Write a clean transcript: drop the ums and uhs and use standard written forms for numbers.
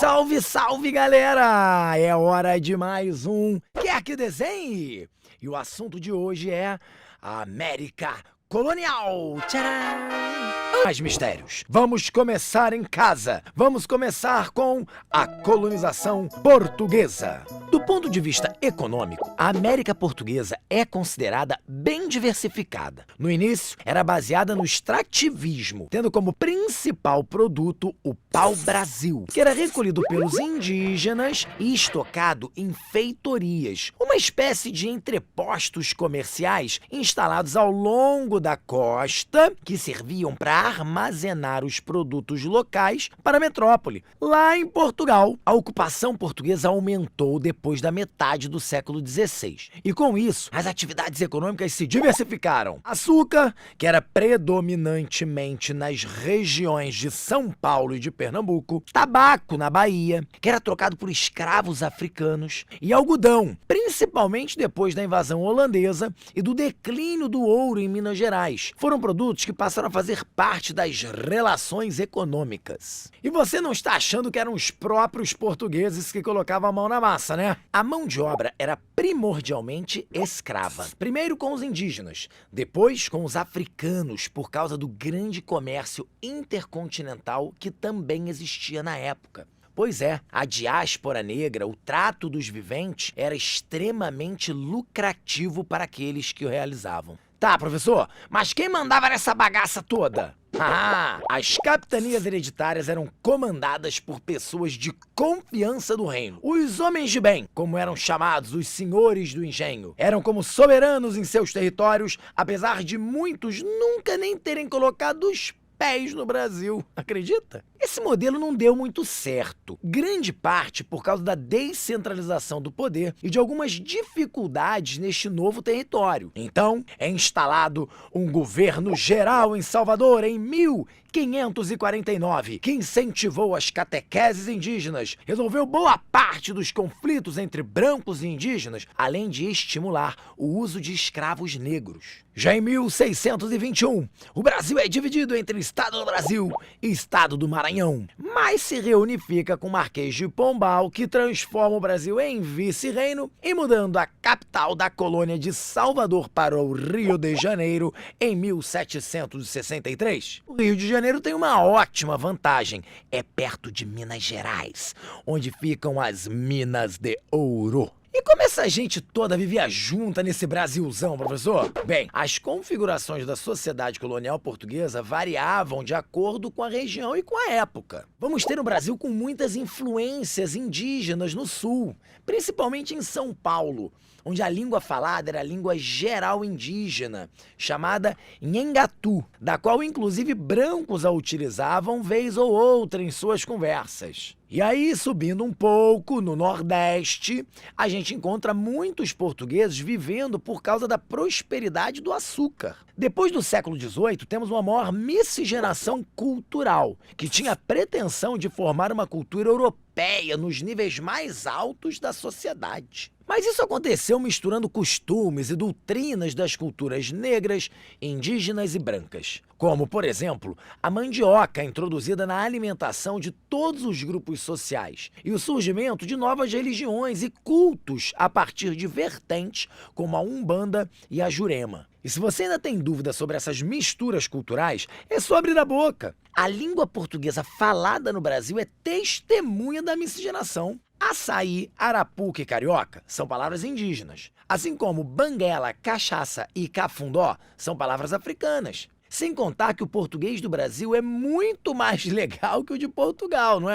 Salve, salve, galera! É hora de mais um Quer Que Desenhe? E o assunto de hoje é a América Colonial. Tcharam! Mais mistérios. Vamos começar em casa. Vamos começar com a colonização portuguesa. Do ponto de vista econômico, a América Portuguesa é considerada bem diversificada. No início, era baseada no extrativismo, tendo como principal produto o pau-brasil, que era recolhido pelos indígenas e estocado em feitorias, uma espécie de entrepostos comerciais instalados ao longo da costa que serviam para armazenar os produtos locais para a metrópole. Lá em Portugal, a ocupação portuguesa aumentou depois da metade do século XVI. E com isso, as atividades econômicas se diversificaram. Açúcar, que era predominantemente nas regiões de São Paulo e de Pernambuco, tabaco na Bahia, que era trocado por escravos africanos, e algodão, principalmente depois da invasão holandesa e do declínio do ouro em Minas Gerais. Foram produtos que passaram a fazer parte das relações econômicas. E você não está achando que eram os próprios portugueses que colocavam a mão na massa, né? A mão de obra era primordialmente escrava. Primeiro com os indígenas, depois com os africanos, por causa do grande comércio intercontinental que também existia na época. Pois é, a diáspora negra, o trato dos viventes, era extremamente lucrativo para aqueles que o realizavam. Tá, professor, mas quem mandava nessa bagaça toda? As capitanias hereditárias eram comandadas por pessoas de confiança do reino. Os homens de bem, como eram chamados os senhores do engenho, eram como soberanos em seus territórios, apesar de muitos nunca nem terem colocado os pés no Brasil. Acredita? Esse modelo não deu muito certo, grande parte por causa da descentralização do poder e de algumas dificuldades neste novo território. Então, é instalado um governo geral em Salvador em 1549, que incentivou as catequeses indígenas, resolveu boa parte dos conflitos entre brancos e indígenas, além de estimular o uso de escravos negros. Já em 1621, o Brasil é dividido entre Estado do Brasil e Estado do Maranhão, mas se reunifica com o Marquês de Pombal, que transforma o Brasil em vice-reino e mudando a capital da colônia de Salvador para o Rio de Janeiro em 1763. O Rio de Janeiro tem uma ótima vantagem, é perto de Minas Gerais, onde ficam as minas de ouro. E como essa gente toda vivia junta nesse Brasilzão, professor? Bem, as configurações da sociedade colonial portuguesa variavam de acordo com a região e com a época. Vamos ter um Brasil com muitas influências indígenas no sul, principalmente em São Paulo, onde a língua falada era a língua geral indígena, chamada Nhengatu, da qual inclusive brancos a utilizavam vez ou outra em suas conversas. E aí, subindo um pouco, no Nordeste, a gente encontra muitos portugueses vivendo por causa da prosperidade do açúcar. Depois do século XVIII, temos uma maior miscigenação cultural, que tinha a pretensão de formar uma cultura europeia nos níveis mais altos da sociedade. Mas isso aconteceu misturando costumes e doutrinas das culturas negras, indígenas e brancas. Como, por exemplo, a mandioca introduzida na alimentação de todos os grupos sociais e o surgimento de novas religiões e cultos a partir de vertentes como a Umbanda e a Jurema. E se você ainda tem dúvida sobre essas misturas culturais, é só abrir a boca. A língua portuguesa falada no Brasil é testemunha da miscigenação. Açaí, arapuca e carioca são palavras indígenas, assim como banguela, cachaça e cafundó são palavras africanas. Sem contar que o português do Brasil é muito mais legal que o de Portugal, não é?